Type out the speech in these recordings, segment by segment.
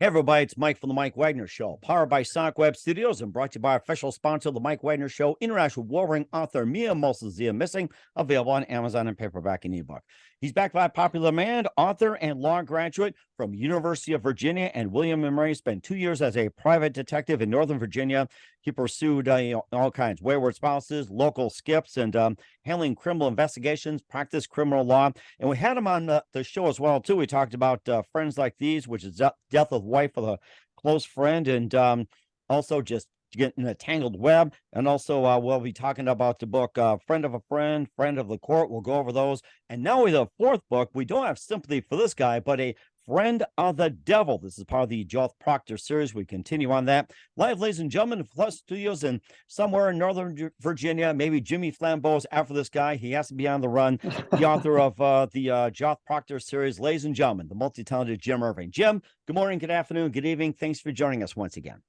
Hey, everybody, it's Mike from The Mike Wagner Show, powered by Sonic Web Studios and brought to you by official sponsor of The Mike Wagner Show, international warring author Mia Zia Missing, available on Amazon and paperback and ebook. He's backed by a popular man, author, and law graduate from University of Virginia, and William & Mary spent 2 years as a private detective in Northern Virginia. He pursued all kinds, wayward spouses, local skips, and handling criminal investigations, practiced criminal law. And we had him on the show as well, too. We talked about Friends Like These, which is death of wife of a close friend, and also just getting a tangled web. And also we'll be talking about the book Friend of a Friend, Friend of the Court. We'll go over those. And now with the fourth book, we don't have sympathy for this guy, but a Friend of the Devil. This is part of the Joth Proctor series. We continue on that. Live, ladies and gentlemen, in Plus Studios and somewhere in Northern Virginia, maybe Jimmy Flambeau's after this guy. He has to be on the run. The author of the Joth Proctor series, ladies and gentlemen, the multi-talented Jim Irving. Jim, good morning, good afternoon, good evening. Thanks for joining us once again.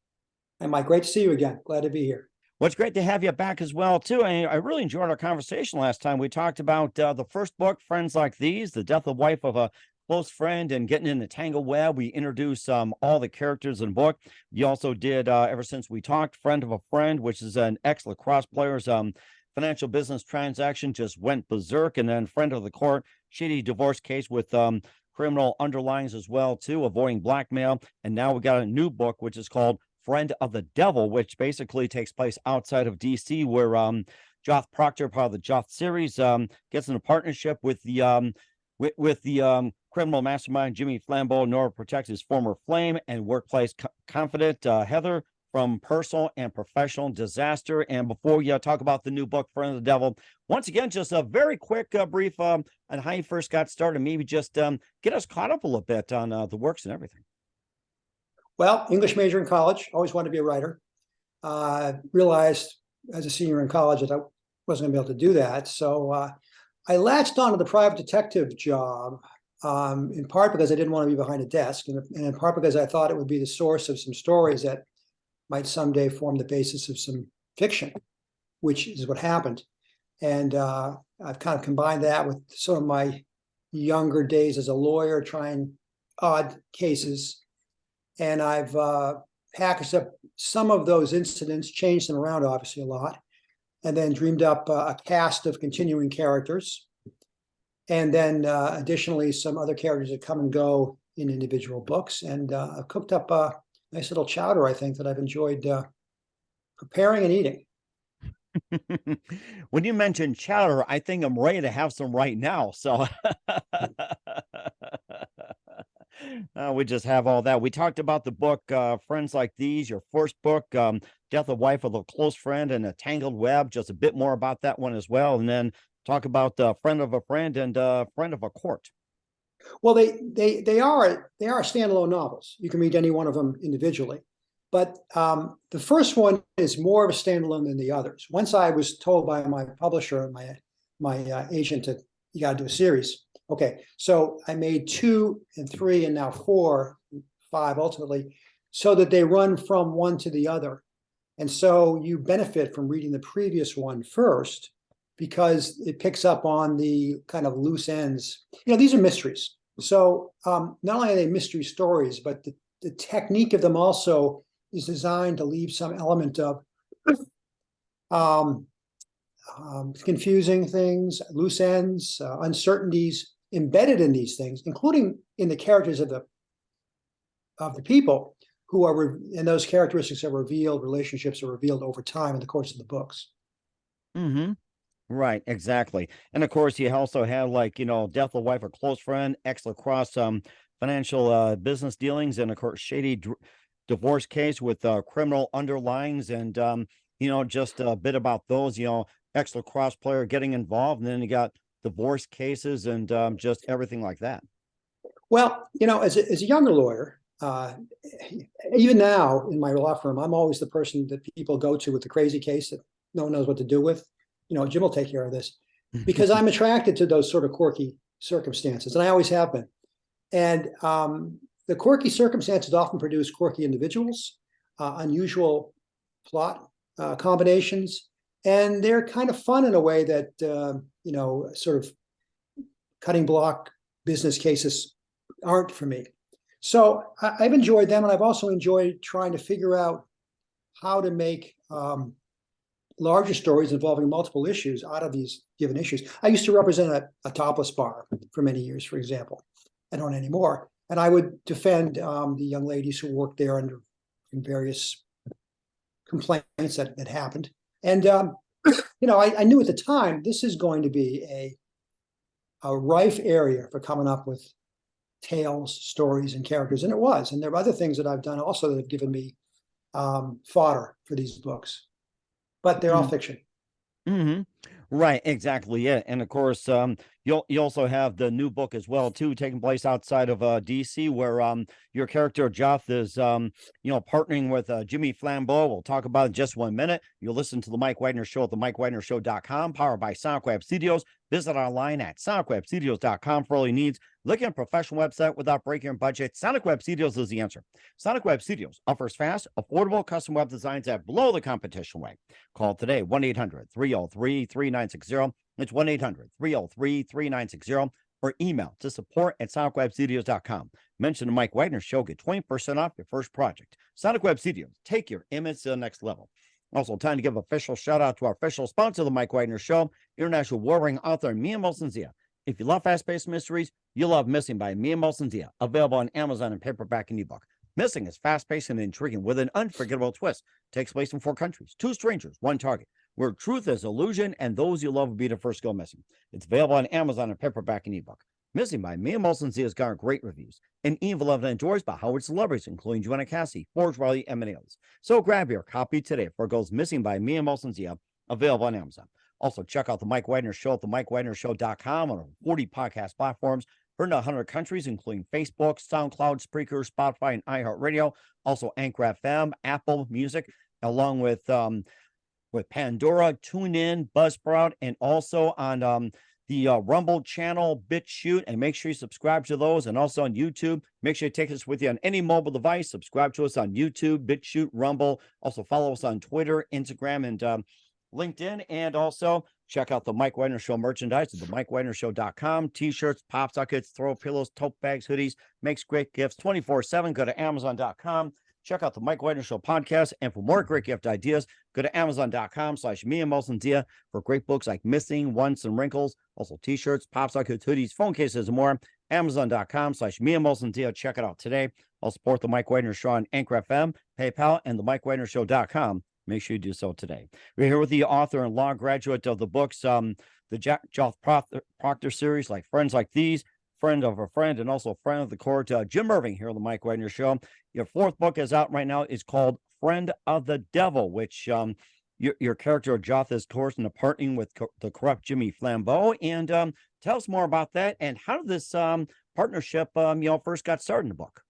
Hey, Mike, great to see you again. Glad to be here. Well, it's great to have you back as well, too. I really enjoyed our conversation last time. We talked about the first book, Friends Like These, the death of wife of a close friend and getting in the tangle web. We introduced all the characters in the book. You also did, ever since we talked, Friend of a Friend, which is an ex-lacrosse player's financial business transaction just went berserk. And then Friend of the Court, shady divorce case with criminal underlines as well, too, avoiding blackmail. And now we got a new book, which is called Friend of the Devil, which basically takes place outside of DC, where Joth Proctor, part of the Joth series, gets in a partnership with the criminal mastermind Jimmy Flambeau in order to protect his former flame and workplace confidant Heather from personal and professional disaster. And before we talk about the new book, Friend of the Devil, once again, just a very quick brief on how you first got started. Maybe just get us caught up a little bit on the works and everything. Well, English major in college, always wanted to be a writer. Realized as a senior in college that I wasn't going to be able to do that. So I latched onto the private detective job, in part because I didn't want to be behind a desk, and in part because I thought it would be the source of some stories that might someday form the basis of some fiction, which is what happened. And I've kind of combined that with some of my younger days as a lawyer, trying odd cases. And I've packaged up some of those incidents, changed them around obviously a lot, and then dreamed up a cast of continuing characters. And then additionally, some other characters that come and go in individual books. And I've cooked up a nice little chowder, I think, that I've enjoyed preparing and eating. When you mentioned chowder, I think I'm ready to have some right now. So we just have all that. We talked about the book, Friends Like These, your first book, Death of Wife of a Close Friend and a Tangled Web, just a bit more about that one as well. And then talk about Friend of a Friend and Friend of a Court. Well, they are standalone novels. You can read any one of them individually. But the first one is more of a standalone than the others. Once I was told by my publisher and my agent that you got to do a series. Okay, so I made 2 and 3 and now 4, 5 ultimately, so that they run from one to the other. And so you benefit from reading the previous one first because it picks up on the kind of loose ends. You know, these are mysteries. So not only are they mystery stories, but the technique of them also is designed to leave some element of confusing things, loose ends, uncertainties embedded in these things, including in the characters of the people who are, and those characteristics are revealed, relationships are revealed over time in the course of the books. Mm-hmm. Right, exactly. And of course, you also have, like, death of wife or close friend, ex-lacrosse financial business dealings, and of course, shady divorce case with criminal underlines, and just a bit about those, ex-lacrosse player getting involved, and then you got divorce cases and just everything like that. Well, as a younger lawyer, even now in my law firm, I'm always the person that people go to with the crazy case that no one knows what to do with. Jim will take care of this, because I'm attracted to those sort of quirky circumstances, and I always have been. And the quirky circumstances often produce quirky individuals, unusual plot combinations, and they're kind of fun in a way that, sort of cutting block business cases aren't for me. So I've enjoyed them, and I've also enjoyed trying to figure out how to make larger stories involving multiple issues out of these given issues. I used to represent a topless bar for many years, for example. I don't anymore. And I would defend the young ladies who worked there in various complaints that happened. And, I knew at the time this is going to be a rife area for coming up with tales, stories, and characters. And it was. And there are other things that I've done also that have given me fodder for these books. But they're all fiction. Mm-hmm. Right, exactly. Yeah. And of course, you also have the new book as well, too, taking place outside of DC, where your character Joth is partnering with Jimmy Flambeau. We'll talk about it in just 1 minute. You'll listen to the Mike Wagner Show at the MikeWagnerShow.com, powered by SonicWeb Studios. Visit online at SonicWebStudios.com for all your needs. Looking at a professional website without breaking your budget, Sonic Web Studios is the answer. Sonic Web Studios offers fast, affordable custom web designs that blow the competition away. Call today, 1-800-303-3960. It's 1-800-303-3960, or email to support@sonicwebstudios.com. Mention the Mike Wagner Show, get 20% off your first project. Sonic Web Studios, take your image to the next level. Also, time to give official shout out to our official sponsor of the Mike Wagner Show, international war-ring author Mia Molson-Zia. If you love fast-paced mysteries, you'll love Missing by Mia Molson-Zia, available on Amazon in paperback and ebook. Missing is fast-paced and intriguing with an unforgettable twist. Takes place in 4 countries, 2 strangers, 1 target, where truth is illusion and those you love will be the first go missing. It's available on Amazon in paperback and ebook. Missing by Mia Molson-Zia has garnered great reviews and even beloved and enjoyed by Howard celebrities, including Joanna Cassie, Forge Riley, and many others. So grab your copy today for it goes Missing by Mia Molson-Zia, available on Amazon. Also, check out the Mike Wagner Show at the MikeWagnerShow.com on 40 podcast platforms. Heard in 100 countries, including Facebook, SoundCloud, Spreaker, Spotify, and iHeartRadio. Also, Anchor FM, Apple Music, along with Pandora, TuneIn, Buzzsprout, and also on the Rumble channel, BitChute, and make sure you subscribe to those. And also on YouTube, make sure you take us with you on any mobile device. Subscribe to us on YouTube, BitChute, Rumble. Also follow us on Twitter, Instagram, and LinkedIn. And also check out the Mike Wagner Show merchandise at the MikeWagnerShow.com. T-shirts, pop sockets, throw pillows, tote bags, hoodies, makes great gifts 24/7. Go to Amazon.com. Check out the Mike Wagner Show podcast. And for more great gift ideas, go to Amazon.com/Mia Molson-Zia for great books like Missing, Once, and Wrinkles. Also T-shirts, pop sockets, hoodies, phone cases, and more. Amazon.com/Mia Molson-Zia. Check it out today. I'll support the Mike Wagner Show on Anchor FM, PayPal, and the MikeWagnerShow.com. Make sure you do so today. We're here with the author and law graduate of the books, the Joth Proctor series, like Friends Like These, Friend of a Friend, and also Friend of the Court, Jim Irving here on the Mike Wagner Show. Your 4th book is out right now. It's called Friend of the Devil, which your character Joth is towards in a partnering with the corrupt Jimmy Flambeau. And tell us more about that and how did this partnership first got started in the book.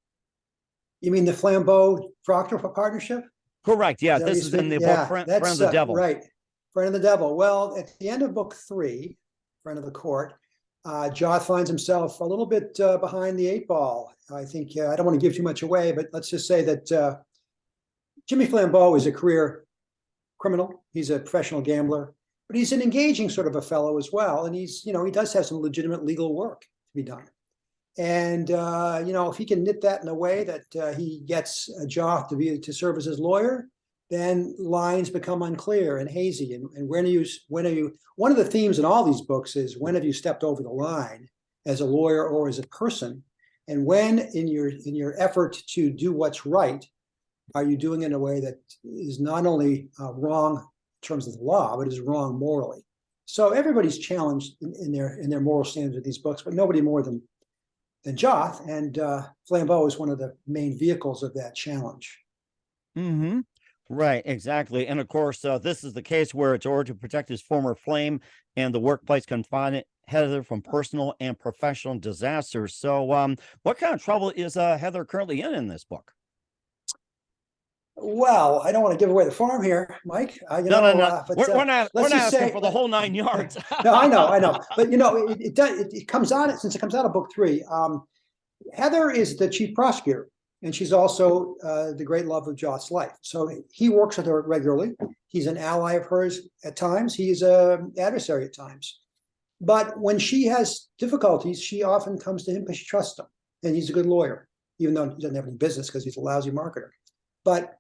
You mean the Flambeau Proctor partnership? Correct. Yeah, this is in the book Friend of the Devil. Right. Friend of the Devil. Well, at the end of book 3, Friend of the Court, Joth finds himself a little bit behind the 8 ball. I think, I don't want to give too much away, but let's just say that Jimmy Flambeau is a career criminal. He's a professional gambler, but he's an engaging sort of a fellow as well. And he's, he does have some legitimate legal work to be done. And, if he can knit that in a way that he gets Joth to serve as his lawyer, then lines become unclear and hazy. And when are you, one of the themes in all these books is when have you stepped over the line as a lawyer or as a person? And when in your effort to do what's right, are you doing it in a way that is not only wrong in terms of the law, but is wrong morally? So everybody's challenged in their moral standards of these books, but nobody more than Joth, and Flambeau is one of the main vehicles of that challenge. Mm-hmm. Right, exactly. And of course, this is the case where it's ordered to protect his former flame and the workplace confinement Heather from personal and professional disasters. So what kind of trouble is Heather currently in this book? Well, I don't want to give away the farm here, Mike. No. But, we're not asking for the whole 9 yards. No, I know. But it comes out, since it comes out of book 3. Heather is the chief prosecutor, and she's also the great love of Joth's life. So he works with her regularly. He's an ally of hers at times. He's an adversary at times. But when she has difficulties, she often comes to him because she trusts him, and he's a good lawyer. even though he doesn't have any business because he's a lousy marketer. But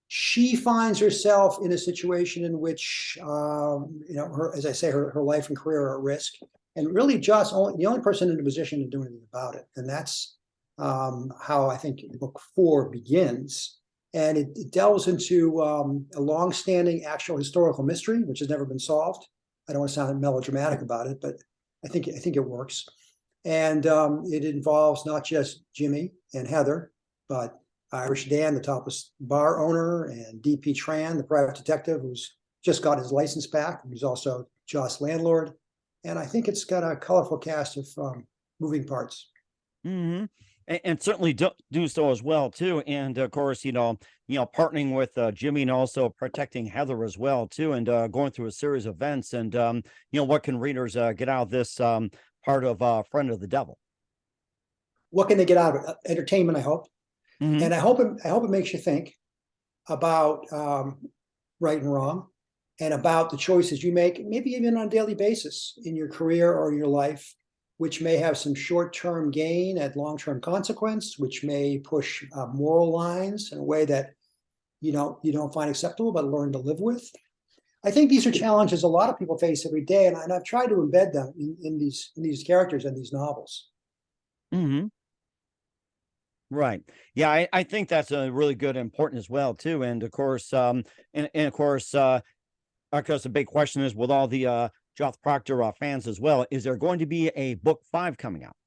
she finds herself in a situation in which, as I say, her life and career are at risk. And really just the only person in a position to do anything about it. And that's how I think book 4 begins. And it delves into a long-standing actual historical mystery, which has never been solved. I don't want to sound melodramatic about it, but I think it works. And it involves not just Jimmy and Heather, but Irish Dan, the topless bar owner, and D.P. Tran, the private detective who's just got his license back. He's also Joss' landlord. And I think it's got a colorful cast of moving parts. Mm-hmm. And certainly do so as well too. And of course, partnering with Jimmy and also protecting Heather as well too, and going through a series of events. And what can readers get out of this part of Friend of the Devil? What can they get out of it? Entertainment, I hope. Mm-hmm. And I hope it makes you think about right and wrong, and about the choices you make, maybe even on a daily basis in your career or your life, which may have some short-term gain at long-term consequence, which may push moral lines in a way that you don't find acceptable, but learn to live with. I think these are challenges a lot of people face every day, and I've tried to embed them in these characters and these novels. Mm-hmm. Right. Yeah, I think that's a really good, important as well too. And of course, because the big question is with all the Joth Proctor fans as well, is there going to be a book 5 coming out?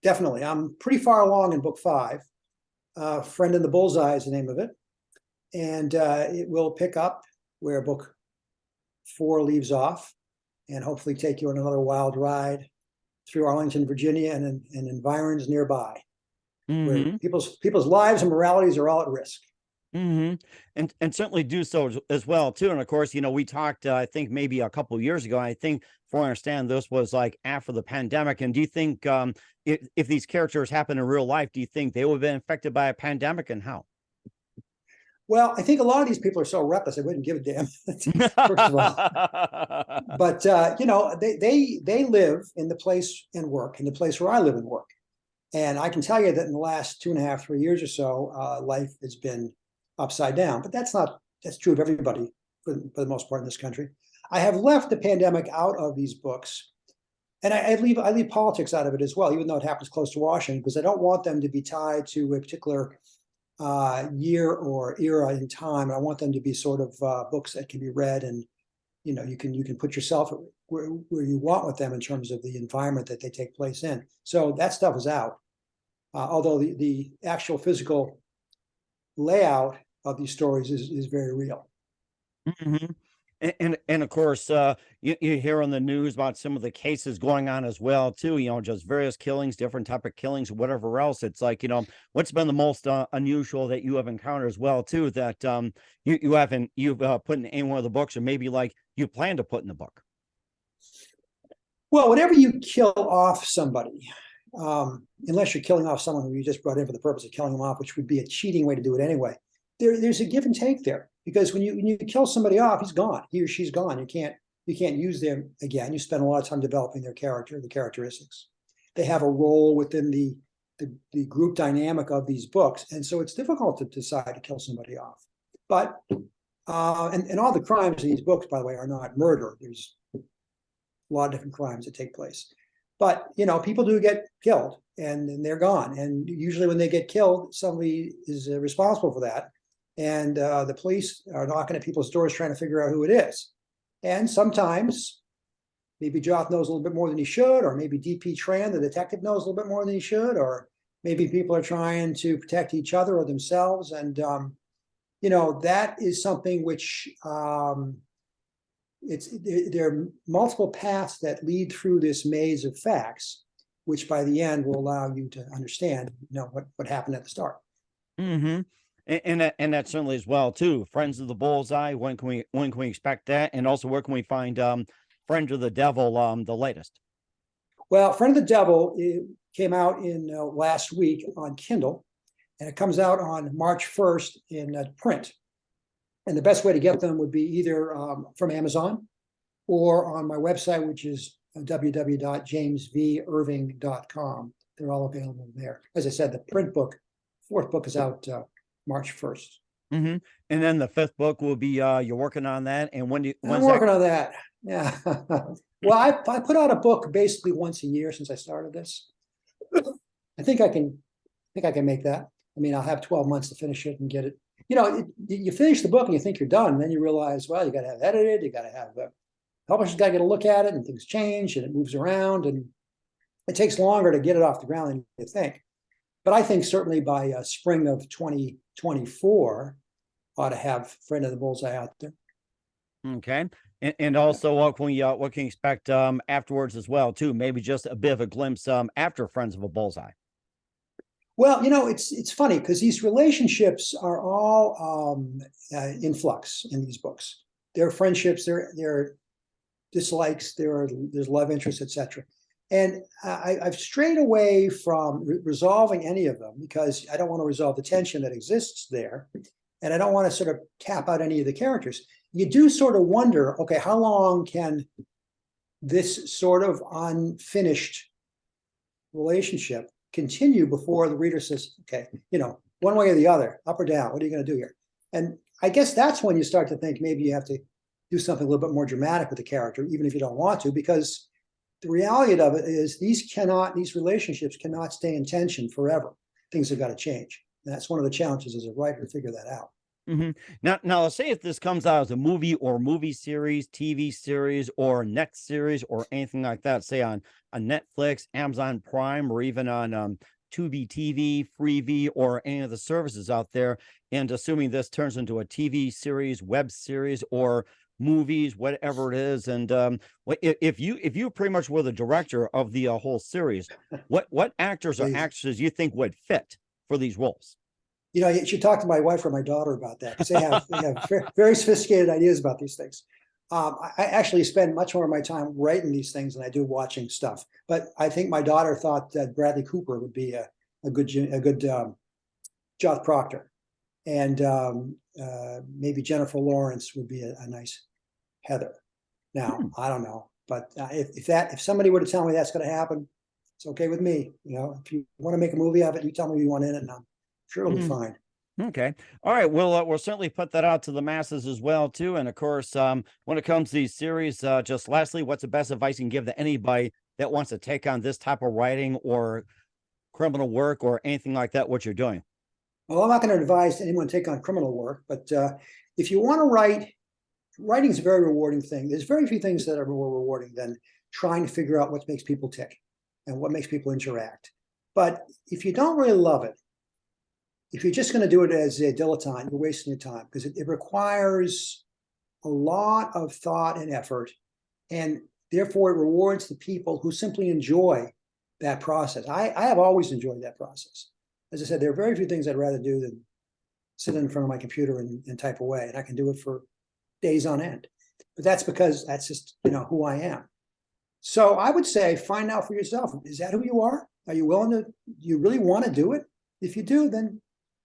Definitely. I'm pretty far along in book 5. Friend in the Bullseye is the name of it. And it will pick up where book 4 leaves off, and hopefully take you on another wild ride through Arlington, Virginia, and environs nearby, Mm-hmm. where people's lives and moralities are all at risk. Mm-hmm. And certainly do so as well too. And of course, we talked I think maybe a couple of years ago. I think, for I understand, this was like after the pandemic. And do you think if these characters happen in real life, do you think they would have been affected by a pandemic, and how? Well, I think a lot of these people are so reckless they wouldn't give a damn. First of all, but they live in the place and work in the place where I live and work, and I can tell you that in the last 2.5, 3 years or so, life has been upside down. But that's true of everybody for the most part in this country. I have left the pandemic out of these books, and I leave politics out of it as well, even though it happens close to Washington, because I don't want them to be tied to a particular year or era in time. I want them to be sort of books that can be read, and you can put yourself where you want with them in terms of the environment that they take place in. So that stuff is out. Although the actual physical layout of these stories is very real. Mm-hmm. And of course, you hear on the news about some of the cases going on as well too. Just various killings, different type of killings, whatever else. It's like, what's been the most unusual that you have encountered as well too, that you've put in any one of the books, or maybe like you plan to put in the book? Well, whenever you kill off somebody, unless you're killing off someone who you just brought in for the purpose of killing them off, which would be a cheating way to do it anyway, there's a give and take there. Because when you kill somebody off, he's gone. He or she's gone. You can't use them again. You spend a lot of time developing their character, the characteristics. They have a role within the group dynamic of these books, and so it's difficult to decide to kill somebody off. But and all the crimes in these books, by the way, are not murder. There's a lot of different crimes that take place. But people do get killed, and they're gone. And usually, when they get killed, somebody is responsible for that. And the police are knocking at people's doors trying to figure out who it is. And sometimes maybe Joth knows a little bit more than he should, or maybe D.P. Tran, the detective, knows a little bit more than he should, or maybe people are trying to protect each other or themselves. And, that is something which there are multiple paths that lead through this maze of facts, which by the end will allow you to understand, what happened at the start. Mm-hmm. And that certainly as well too. Friends of the Bullseye. When can we expect that? And also, where can we find Friend of the Devil, the latest? Well, Friend of the Devil, it came out in last week on Kindle, and it comes out on March 1st in print. And the best way to get them would be either from Amazon or on my website, which is www.jamesvirving.com. they're all available there. As I said, the print book, fourth book is out March 1st. Mm-hmm. And then the fifth book will be you're working on that. And I'm working on that. Yeah. Well, I put out a book basically once a year since I started this. I think I can make that. I mean, I'll have 12 months to finish it and get it. You know, you finish the book and you think you're done, and then you realize, well, you got to have edited, you got to have publisher's got to get a look at it, and things change and it moves around, and it takes longer to get it off the ground than you think. But I think certainly by spring of 2024, ought to have Friend of the Bullseye out there. Okay. And also what can you expect afterwards as well too? Maybe just a bit of a glimpse after Friends of a Bullseye. Well, you know, it's funny because these relationships are all in flux in these books. There are friendships, there are dislikes, there's love interests, etc. And I've strayed away from resolving any of them because I don't want to resolve the tension that exists there, and I don't want to sort of tap out any of the characters. You do sort of wonder, okay, how long can this sort of unfinished relationship continue before the reader says, okay, you know, one way or the other, up or down, what are you going to do here? And I guess that's when you start to think maybe you have to do something a little bit more dramatic with the character, even if you don't want to, because the reality of it is these relationships cannot stay in tension forever. Things have got to change. And that's one of the challenges as a writer to figure that out. Mm-hmm. Now, let's say if this comes out as a movie series, TV series, or next series, or anything like that, say on Netflix, Amazon Prime, or even on Tubi TV, Freevee, or any of the services out there, and assuming this turns into a TV series, web series, or movies, whatever it is, and if you pretty much were the director of the whole series, what actors or actresses you think would fit for these roles? You know, you should talk to my wife or my daughter about that because they have very sophisticated ideas about these things. I actually spend much more of my time writing these things than I do watching stuff. But I think my daughter thought that Bradley Cooper would be a good Joth Proctor, and maybe Jennifer Lawrence would be a nice Heather. Now, I don't know, but if somebody were to tell me that's going to happen, it's okay with me. You know, if you want to make a movie of it, you tell me you want in it, and I'm sure it'll be fine. Okay. All right. We'll certainly put that out to the masses as well, too. And of course, when it comes to these series, just lastly, what's the best advice you can give to anybody that wants to take on this type of writing or criminal work or anything like that, what you're doing? Well, I'm not going to advise anyone to take on criminal work, but if you want to write, writing is a very rewarding thing. There's very few things that are more rewarding than trying to figure out what makes people tick and what makes people interact. But if you don't really love it, if you're just going to do it as a dilettante, you're wasting your time because it requires a lot of thought and effort, and therefore it rewards the people who simply enjoy that process. I have always enjoyed that process. As I said, there are very few things I'd rather do than sit in front of my computer and type away, and I can do it for days on end. But that's because that's just, you know, who I am. So I would say find out for yourself. Is that who you are? Are you willing to, do you really want to do it? If you do, then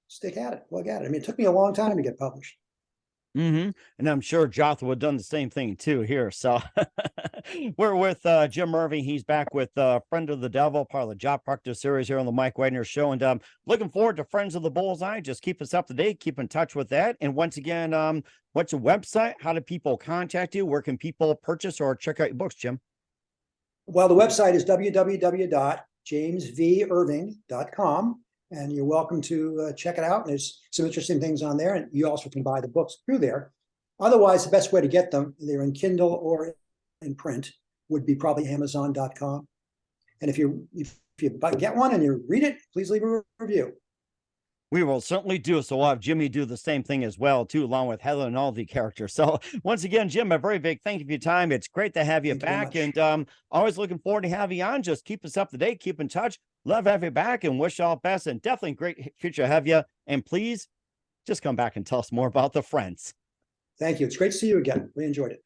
stick at it, plug at it. I mean, it took me a long time to get published. Mm-hmm. And I'm sure Joth would have done the same thing too here. So we're with Jim Irving. He's back with Friend of the Devil, part of the Joth Proctor series here on the Mike Wagner Show. And looking forward to Friends of the Bullseye. Just keep us up to date, keep in touch with that. And once again, what's your website? How do people contact you? Where can people purchase or check out your books, Jim? Well, the website is www.jamesvirving.com. And you're welcome to check it out. There's some interesting things on there, and you also can buy the books through there. Otherwise, the best way to get them, they're in Kindle or in print, would be probably Amazon.com. And if you get one and you read it, please leave a review. We will certainly do. So we'll have Jimmy do the same thing as well, too, along with Heather and all the characters. So once again, Jim, a very big thank you for your time. It's great to have you back, and always looking forward to having you on. Just keep us up to date, keep in touch. Love having you back, and wish you all best, and definitely great future to have you. And please just come back and tell us more about the Friends. Thank you. It's great to see you again. We enjoyed it.